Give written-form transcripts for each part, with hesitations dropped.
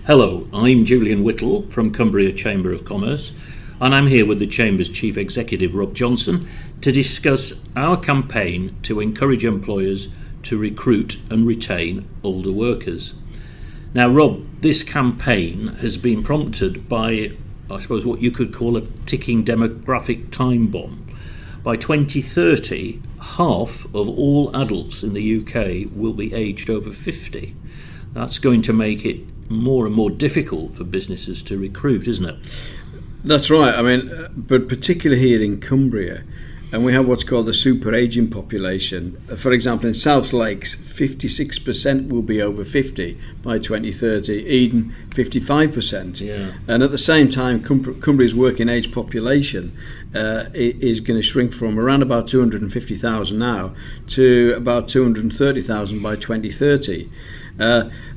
Hello, I'm Julian Whittle from Cumbria Chamber of Commerce, and I'm here with the Chamber's Chief Executive Rob Johnston to discuss our campaign to encourage employers to recruit and retain older workers. Now, Rob, this campaign has been prompted by, I suppose, what you could call a ticking demographic time bomb. By 2030, half of all adults in the UK will be aged over 50. That's going to make it more and more difficult for businesses to recruit, isn't it? That's right. I mean, but particularly here in Cumbria, and we have what's called the super ageing population. For example, in South Lakes, 56% will be over 50 by 2030, Eden 55%. Yeah. And at the same time, Cumbria's working age population is going to shrink from around about 250,000 now to about 230,000 by 2030.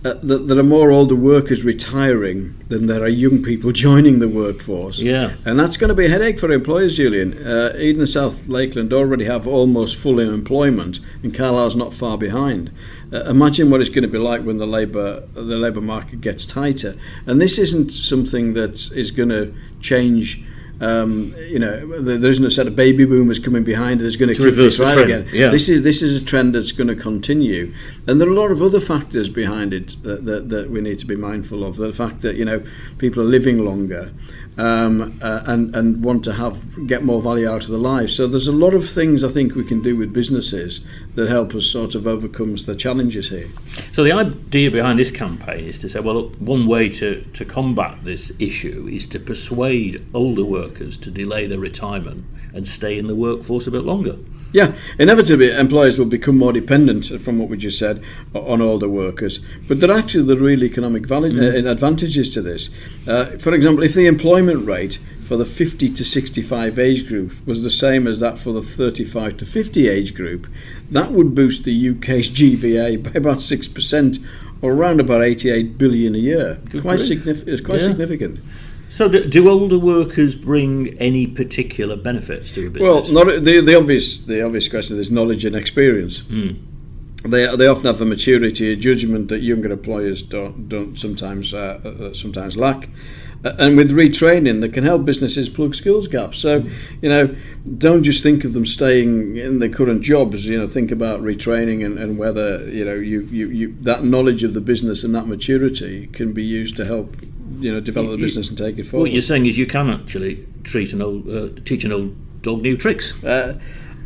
There are more older workers retiring than there are young people joining the workforce. Yeah. And that's going to be a headache for employers, Julian. Eden and South Lakeland already have almost full employment, and Carlisle's not far behind. Imagine what it's going to be like when the labour market gets tighter. And this isn't something that is going to change. There isn't a set of baby boomers coming behind that's going to kick this right again. Yeah. This is a trend that's going to continue, and there are a lot of other factors behind it that we need to be mindful of. The fact that people are living longer and want to get more value out of their lives. So there's a lot of things I think we can do with businesses that help us sort of overcome the challenges here. So the idea behind this campaign is to say, well, look, one way to combat this issue is to persuade older workers to delay their retirement and stay in the workforce a bit longer. Yeah, inevitably employers will become more dependent, from what we just said, on older workers. But there are actually the real economic advantages to this. For example, if the employment rate for the 50 to 65 age group was the same as that for the 35 to 50 age group, that would boost the UK's GVA by about 6%, or around about 88 billion a year. It's quite significant. So do older workers bring any particular benefits to a business? Well, the obvious question is knowledge and experience. They often have a maturity, a judgment that younger employers don't sometimes lack. And with retraining, they can help businesses plug skills gaps. So, don't just think of them staying in their current jobs. Think about retraining and whether you that knowledge of the business and that maturity can be used to help develop the business and take it forward. What you're saying is you can actually teach an old dog new tricks.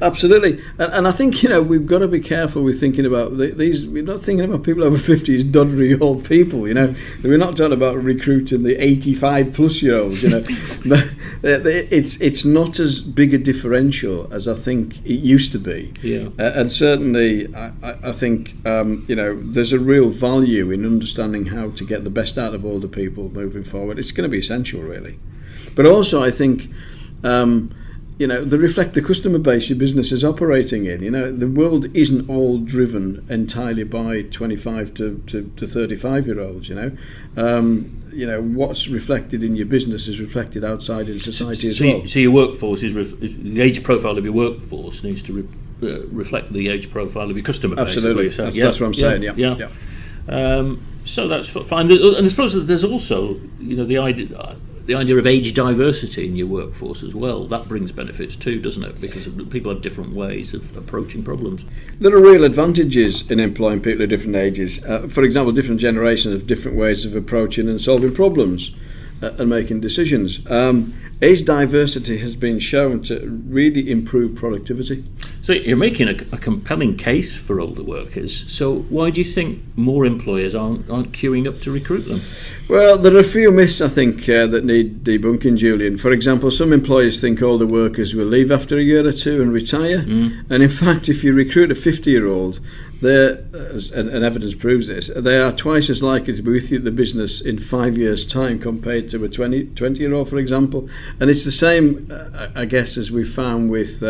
Absolutely, and I think we've got to be careful with thinking about these. We're not thinking about people over 50 as doddery old people. We're not talking about recruiting the 85 plus year olds. But it's not as big a differential as I think it used to be. Yeah. And certainly, I think there's a real value in understanding how to get the best out of older people moving forward. It's going to be essential, really. But also, I think. They reflect the customer base your business is operating in. The world isn't all driven entirely by 25 to 35 year olds. What's reflected in your business is reflected outside in society as well. So your workforce the age profile of your workforce needs to reflect the age profile of your customer base. Absolutely, that's what I'm saying. Yeah. So that's fine. And I suppose that there's also the idea of age diversity in your workforce as well. That brings benefits too, doesn't it? Because people have different ways of approaching problems. There are real advantages in employing people at different ages. For example, different generations have different ways of approaching and solving problems and making decisions. Age diversity has been shown to really improve productivity. So you're making a compelling case for older workers. So why do you think more employers aren't queuing up to recruit them? Well, there are a few myths, I think, that need debunking, Julian. For example, some employers think older workers will leave after a year or two and retire. And in fact, if you recruit a 50-year-old, and evidence proves this, they are twice as likely to be with you at the business in 5 years' time compared to a 20-year-old, for example. And it's the same, I guess, as we've found with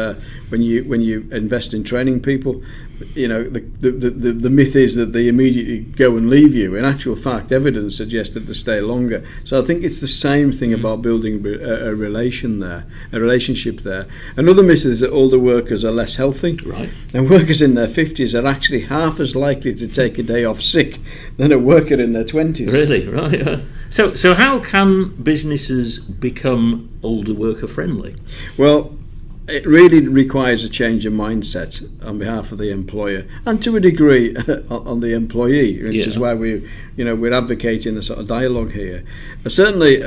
when you invest in training people. the myth is that they immediately go and leave you. In actual fact, evidence suggests that they stay longer. So I think it's the same thing about building a relationship there. Another myth is that older workers are less healthy. Right. And workers in their 50s are actually half as likely to take a day off sick than a worker in their 20s. Really? Right. So how can businesses become older worker friendly? Well, it really requires a change of mindset on behalf of the employer and to a degree on the employee, which is why we're advocating a sort of dialogue here. Certainly,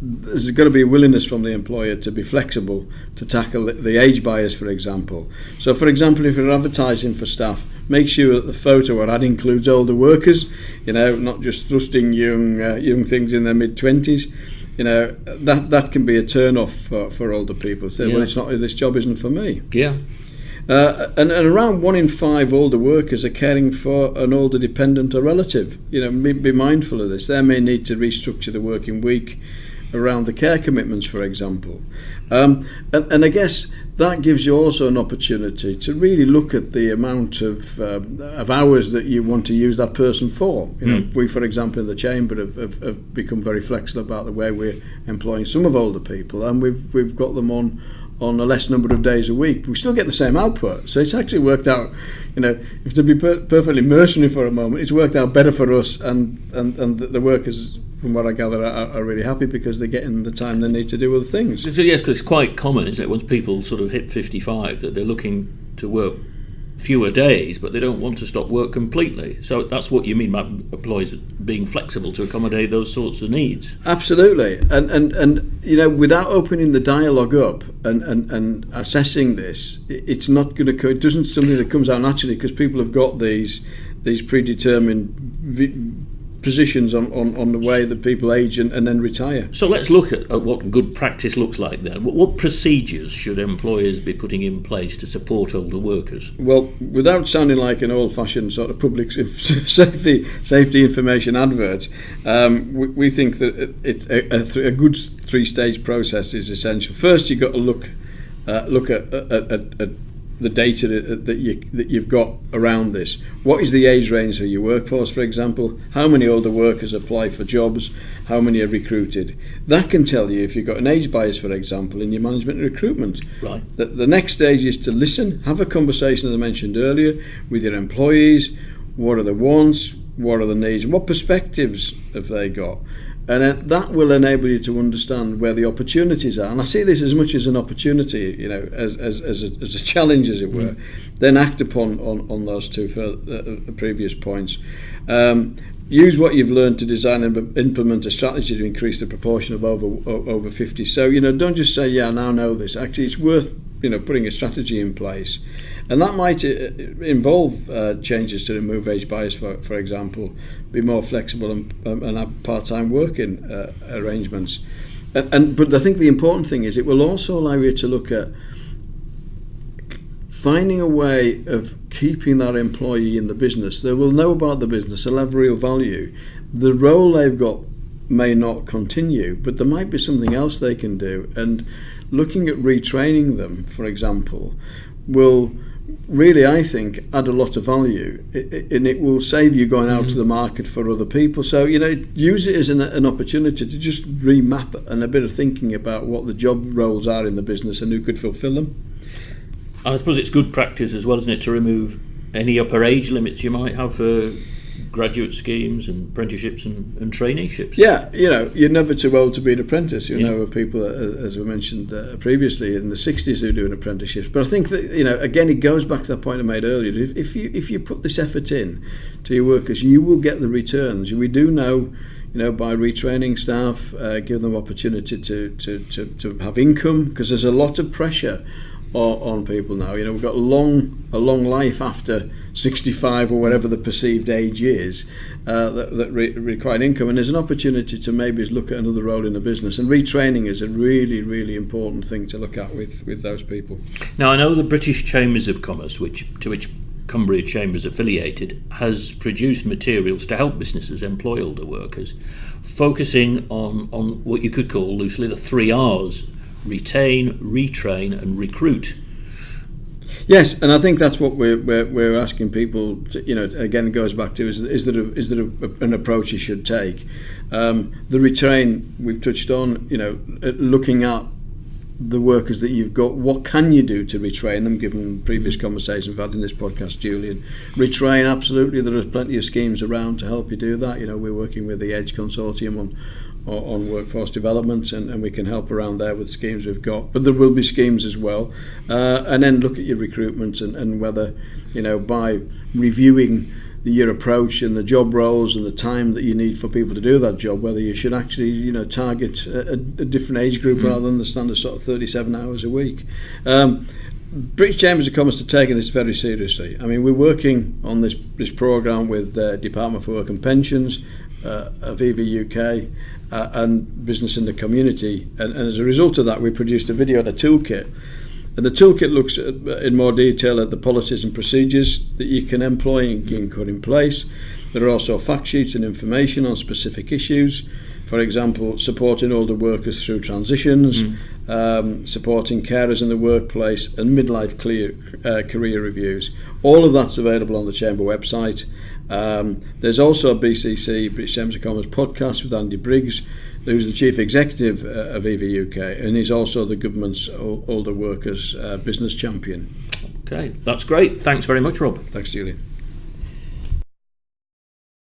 there's got to be a willingness from the employer to be flexible to tackle the age bias, for example. So, for example, if you're advertising for staff, make sure that the photo or ad includes older workers, not just thrusting young things in their mid-20s. That can be a turn-off for older people. Say, well, it's not. This job isn't for me. Yeah. And around 1 in 5 older workers are caring for an older dependent or relative. Be mindful of this. They may need to restructure the working week around the care commitments, for example. And I guess that gives you also an opportunity to really look at the amount of hours that you want to use that person for. We, for example, in the Chamber have become very flexible about the way we're employing some of older people, and we've got them on a less number of days a week. We still get the same output. So it's actually worked out, if to be perfectly mercenary for a moment, it's worked out better for us, and the workers, from what I gather, are really happy because they're getting the time they need to do other things. So yes, because it's quite common, isn't it, once people sort of hit 55, that they're looking to work fewer days, but they don't want to stop work completely. So that's what you mean by employees being flexible to accommodate those sorts of needs. Absolutely, and without opening the dialogue up and assessing this, it's not going to. It doesn't something that comes out naturally because people have got these predetermined positions on the way that people age and then retire. So let's look at what good practice looks like then. What procedures should employers be putting in place to support older workers? Well, without sounding like an old-fashioned sort of public safety information advert, we think that it's a good 3-stage process is essential. First, you've got to look at the data that you've got around this. What is the age range of your workforce, for example? How many older workers apply for jobs? How many are recruited? That can tell you if you've got an age bias, for example, in your management and recruitment. Right. The next stage is to listen, have a conversation, as I mentioned earlier, with your employees. What are the wants? What are the needs? What perspectives have they got? And then that will enable you to understand where the opportunities are. And I see this as much as an opportunity, as a challenge, as it were. Then act upon those two previous points. Use what you've learned to design and implement a strategy to increase the proportion of over 50. So, don't just say, I now know this. Actually, it's worth putting a strategy in place. And that might involve changes to remove age bias, for example, be more flexible and have part-time working arrangements. But I think the important thing is it will also allow you to look at finding a way of keeping that employee in the business. They will know about the business, they'll have real value. The role they've got may not continue, but there might be something else they can do. And looking at retraining them, for example, will really, I think, add a lot of value, and it will save you going out to the market for other people. So, use it as an opportunity to just remap and a bit of thinking about what the job roles are in the business and who could fulfill them. I suppose it's good practice as well, isn't it, to remove any upper age limits you might have for graduate schemes and apprenticeships and traineeships. Yeah, you're never too old to be an apprentice. Know people, as we mentioned previously, in the 60s who do an apprenticeship. But I think that, again, it goes back to that point I made earlier. If you put this effort in to your workers, you will get the returns. We do know, by retraining staff, give them opportunity to have income, because there's a lot of pressure on people now. We've got a long life after 65 or whatever the perceived age is that require income, and there's an opportunity to maybe look at another role in the business, and retraining is a really, really important thing to look at with those people. Now, I know the British Chambers of Commerce, to which Cumbria Chambers affiliated, has produced materials to help businesses employ older workers, focusing on what you could call loosely the 3 R's: retain, retrain and recruit. Yes, and I think that's what we're asking people to, again, it goes back to is there an approach you should take. The retrain we've touched on, looking at the workers that you've got, what can you do to retrain them, given previous conversations we've had in this podcast, Julian? Retrain, absolutely, there are plenty of schemes around to help you do that. We're working with the EDGE consortium on workforce development, and we can help around there with schemes we've got, but there will be schemes as well, and then look at your recruitment and whether, by reviewing your approach and the job roles and the time that you need for people to do that job, whether you should actually target a different age group rather than the standard sort of 37 hours a week. British Chambers of Commerce are taking this very seriously. I mean, we're working on this programme with the Department for Work and Pensions, Aviva UK, and Business in the Community, and as a result of that we produced a video and a toolkit, and the toolkit looks in more detail at the policies and procedures that you can employ and can put in place. There are also fact sheets and information on specific issues, for example, supporting older workers through transitions, supporting carers in the workplace, and midlife career reviews. All of that's available on the Chamber website. There's also a BCC, British Chambers of Commerce podcast with Andy Briggs, who's the Chief Executive of Aviva UK, and he's also the government's older workers business champion. Okay, that's great. Thanks very much, Rob. Thanks, Julian.